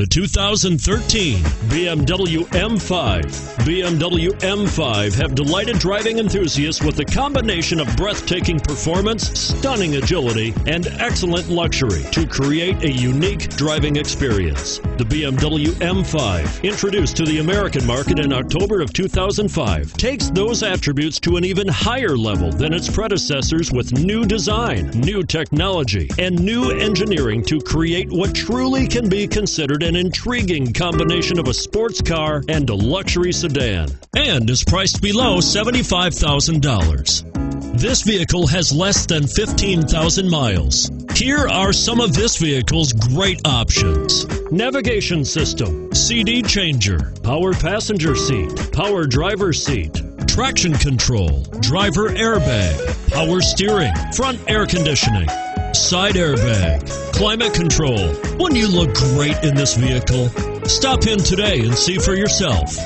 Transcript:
The 2013 BMW M5. BMW M5 have delighted driving enthusiasts with a combination of breathtaking performance, stunning agility, and excellent luxury to create a unique driving experience. The BMW M5, introduced to the American market in October of 2005, takes those attributes to an even higher level than its predecessors with new design, new technology, and new engineering to create what truly can be considered an intriguing combination of a sports car and a luxury sedan, and is priced below $75,000. This vehicle has less than 15,000 miles. Here are some of this vehicle's great options: navigation system, CD changer, power passenger seat, power driver seat, traction control, driver airbag, power steering, front air conditioning, side airbag, climate control. Wouldn't you look great in this vehicle? Stop in today and see for yourself.